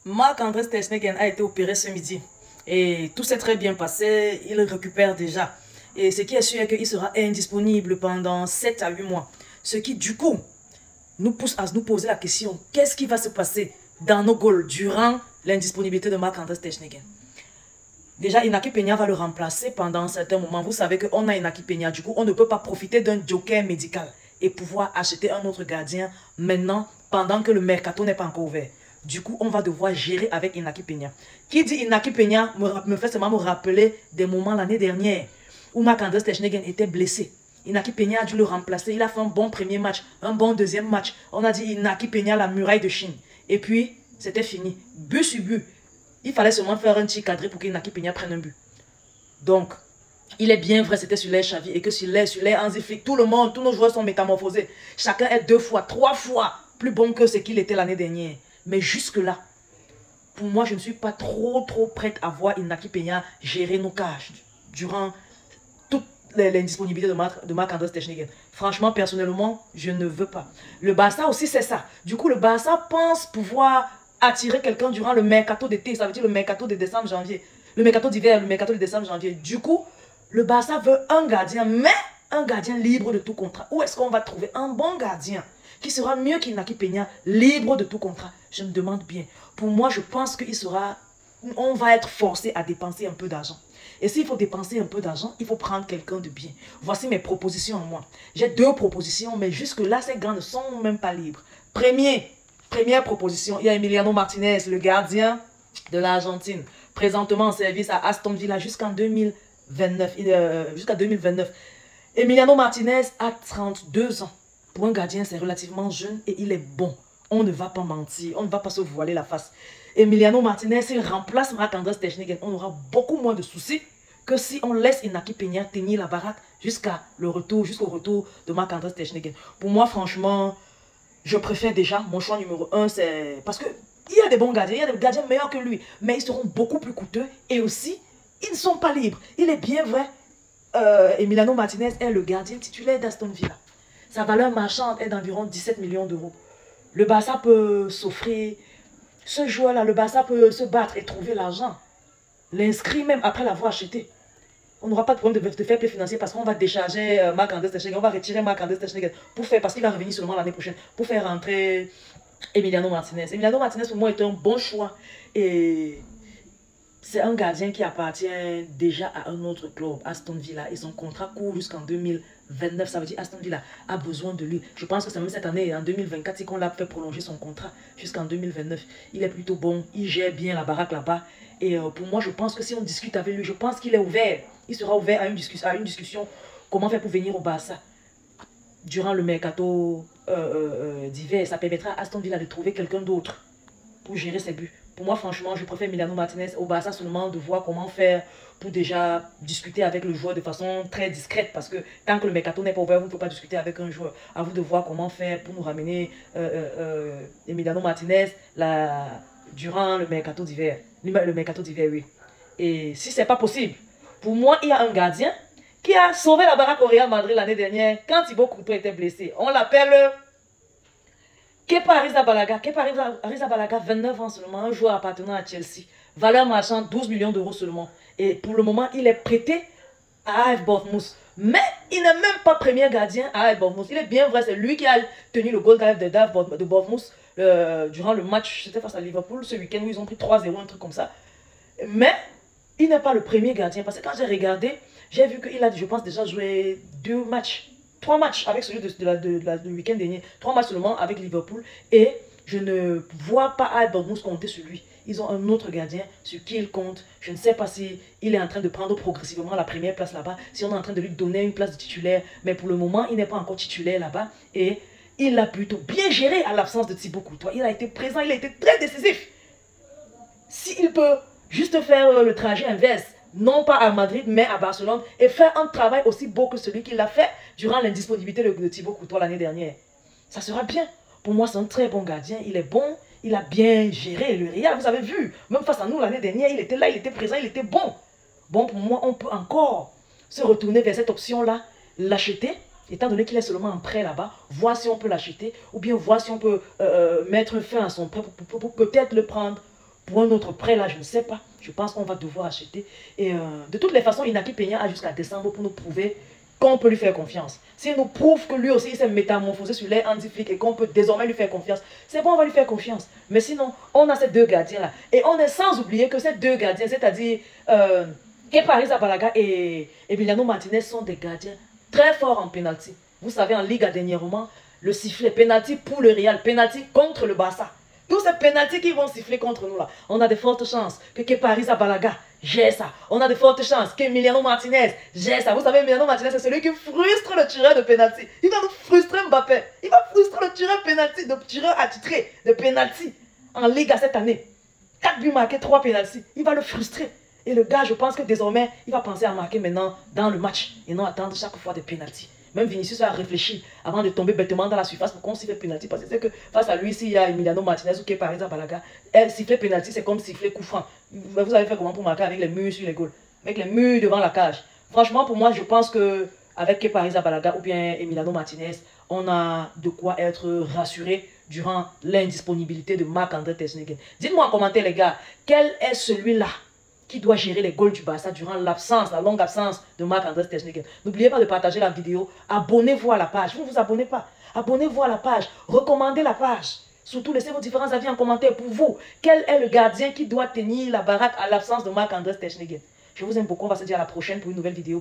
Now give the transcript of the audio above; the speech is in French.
Marc-André Ter Stegen a été opéré ce midi et tout s'est très bien passé, il récupère déjà. Et ce qui est sûr est qu'il sera indisponible pendant 7 à 8 mois. Ce qui du coup nous pousse à nous poser la question, qu'est-ce qui va se passer dans nos goals durant l'indisponibilité de Marc-André Ter Stegen? Déjà, Inaki Peña va le remplacer pendant un certain moment. Vous savez qu'on a Inaki Peña, du coup on ne peut pas profiter d'un joker médical et pouvoir acheter un autre gardien maintenant pendant que le mercato n'est pas encore ouvert. Du coup, on va devoir gérer avec Inaki Peña. Qui dit Inaki Peña me fait seulement me rappeler des moments l'année dernière où Marc-André Ter Stegen était blessé. Inaki Peña a dû le remplacer. Il a fait un bon premier match, un bon deuxième match. On a dit Inaki Peña, la muraille de Chine. Et puis, c'était fini. But sur but. Il fallait seulement faire un tir cadré pour qu'Inaki Peña prenne un but. Donc, il est bien vrai, c'était sur les Xavi et que sur les Hansi Flick, tout le monde, tous nos joueurs sont métamorphosés. Chacun est 2 fois, 3 fois plus bon que ce qu'il était l'année dernière. Mais jusque-là, pour moi, je ne suis pas trop prête à voir Inaki Peña gérer nos cages durant toute l'indisponibilité de Marc-André Ter Stegen. Franchement, personnellement, je ne veux pas. Le Barça aussi, c'est ça. Du coup, le Barça pense pouvoir attirer quelqu'un durant le mercato d'été. Ça veut dire le mercato de décembre-janvier. Le mercato d'hiver, le mercato de décembre-janvier. Du coup, le Barça veut un gardien, mais un gardien libre de tout contrat. Où est-ce qu'on va trouver un bon gardien qui sera mieux qu'Inaki Peña, libre de tout contrat? Je me demande bien. Pour moi, je pense on va être forcé à dépenser un peu d'argent. Et s'il faut dépenser un peu d'argent, il faut prendre quelqu'un de bien. Voici mes propositions à moi. J'ai 2 propositions, mais jusque-là, ces gars ne sont même pas libres. Première proposition, il y a Emiliano Martinez, le gardien de l'Argentine, présentement en service à Aston Villa jusqu'en 2029. Emiliano Martinez a 32 ans. Pour un gardien, c'est relativement jeune et il est bon. On ne va pas mentir, on ne va pas se voiler la face. Emiliano Martinez, s'il remplace Marc-André Ter Stegen, on aura beaucoup moins de soucis que si on laisse Inaki Peña tenir la baraque jusqu'au retour de Marc-André Ter Stegen. Pour moi, franchement, je préfère déjà, mon choix numéro 1, c'est... Parce que il y a des bons gardiens, il y a des gardiens meilleurs que lui, mais ils seront beaucoup plus coûteux et aussi, ils ne sont pas libres. Il est bien vrai, Emiliano Martinez est le gardien titulaire d'Aston Villa. Sa valeur marchande est d'environ 17 millions d'euros. Le Barça peut s'offrir ce joueur-là, le Barça peut se battre et trouver l'argent. L'inscrire même après l'avoir acheté. On n'aura pas de problème de fair play financier parce qu'on va décharger Marc-André Ter Stegen, on va retirer Marc-André Ter Stegen parce qu'il va revenir seulement l'année prochaine, pour faire rentrer Emiliano Martinez. Emiliano Martinez pour moi est un bon choix et c'est un gardien qui appartient déjà à un autre club, Aston Villa, et son contrat court jusqu'en 2029. Ça veut dire Aston Villa a besoin de lui. Je pense que c'est même cette année, en 2024, c'est qu'on l'a fait prolonger son contrat jusqu'en 2029. Il est plutôt bon, il gère bien la baraque là-bas. Et pour moi, je pense que si on discute avec lui, je pense qu'il est ouvert. Il sera ouvert à une discussion. Comment faire pour venir au Barça durant le mercato d'hiver. Ça permettra à Aston Villa de trouver quelqu'un d'autre pour gérer ses buts. Pour moi, franchement, je préfère Emiliano Martinez au Barça seulement de voir comment faire pour déjà discuter avec le joueur de façon très discrète. Parce que tant que le mercato n'est pas ouvert, vous ne pouvez pas discuter avec un joueur. À vous de voir comment faire pour nous ramener Emiliano Martinez durant le mercato d'hiver. Le mercato d'hiver, oui. Et si ce n'est pas possible, pour moi, il y a un gardien qui a sauvé la baraque au Real Madrid l'année dernière quand Thibaut Courtois était blessé. On l'appelle Kepa Arrizabalaga. Kepa Arrizabalaga, 29 ans seulement, un joueur appartenant à Chelsea. Valeur marchande, 12 millions d'euros seulement. Et pour le moment, il est prêté à AF Bournemouth. Mais il n'est même pas premier gardien à AF Bournemouth. Il est bien vrai, c'est lui qui a tenu le goal de Bournemouth durant le match, c'était face à Liverpool, ce week-end où ils ont pris 3-0, un truc comme ça. Mais il n'est pas le premier gardien. Parce que quand j'ai regardé, j'ai vu qu'il a, je pense, déjà joué 3 matchs avec celui du week-end dernier. 3 matchs seulement avec Liverpool. Et je ne vois pas à Bournemouth compter sur lui. Ils ont un autre gardien sur qui ils comptent. Je ne sais pas si il est en train de prendre progressivement la première place là-bas. Si on est en train de lui donner une place de titulaire. Mais pour le moment, il n'est pas encore titulaire là-bas. Et il l'a plutôt bien géré à l'absence de Thibaut Courtois. Il a été présent, il a été très décisif. S'il peut juste faire le trajet inverse, non pas à Madrid, mais à Barcelone, et faire un travail aussi beau que celui qu'il a fait durant l'indisponibilité de Thibaut Courtois l'année dernière. Ça sera bien. Pour moi, c'est un très bon gardien. Il est bon, il a bien géré le Real. Vous avez vu, même face à nous l'année dernière, il était là, il était présent, il était bon. Bon, pour moi, on peut encore se retourner vers cette option-là, l'acheter, étant donné qu'il est seulement en prêt là-bas, voir si on peut l'acheter, ou bien voir si on peut mettre fin à son prêt pour peut-être le prendre pour un autre prêt, là, je ne sais pas. Je pense qu'on va devoir acheter. Et de toutes les façons, Inaki Peña a jusqu'à décembre pour nous prouver qu'on peut lui faire confiance. S'il nous prouve que lui aussi il s'est métamorphosé sur les anti-flics et qu'on peut désormais lui faire confiance, c'est bon, on va lui faire confiance. Mais sinon, on a ces deux gardiens-là. Et on est sans oublier que ces deux gardiens, c'est-à-dire Kepa Arrizabalaga et Emiliano Martinez sont des gardiens très forts en pénalty. Vous savez, en Ligue dernièrement, le sifflet pénalty pour le Real, pénalty contre le Barça. Tous ces pénaltys qui vont siffler contre nous là, on a de fortes chances que Kepa Arrizabalaga gère ça. On a de fortes chances qu'Emiliano Martinez gère ça. Vous savez, Emiliano Martinez, c'est celui qui frustre le tireur de pénalty. Il va nous frustrer Mbappé. Il va frustrer le tireur pénalty, le tireur attitré de pénalty en Ligue cette année. 4 buts marqués, 3 pénaltys. Il va le frustrer. Et le gars, je pense que désormais, il va penser à marquer maintenant dans le match et non attendre chaque fois des pénaltys. Même Vinicius a réfléchi avant de tomber bêtement dans la surface pour qu'on siffle pénalty. Parce que c'est que face à lui, s'il y a Emiliano Martinez ou Kepa Arrizabalaga, siffler pénalty, c'est comme siffler coup franc. Vous avez fait comment pour marquer avec les murs sur les goals, avec les murs devant la cage. Franchement, pour moi, je pense que avec Kepa Arrizabalaga ou bien Emiliano Martinez, on a de quoi être rassuré durant l'indisponibilité de Marc-André ter Stegen. Dites-moi en commentaire, les gars, quel est celui-là qui doit gérer les goals du Barça durant l'absence, la longue absence de Marc-André ter Stegen. N'oubliez pas de partager la vidéo, abonnez-vous à la page. Vous ne vous abonnez pas, abonnez-vous à la page, recommandez la page. Surtout, laissez vos différents avis en commentaire pour vous. Quel est le gardien qui doit tenir la baraque à l'absence de Marc-André ter Stegen? Je vous aime beaucoup, on va se dire à la prochaine pour une nouvelle vidéo.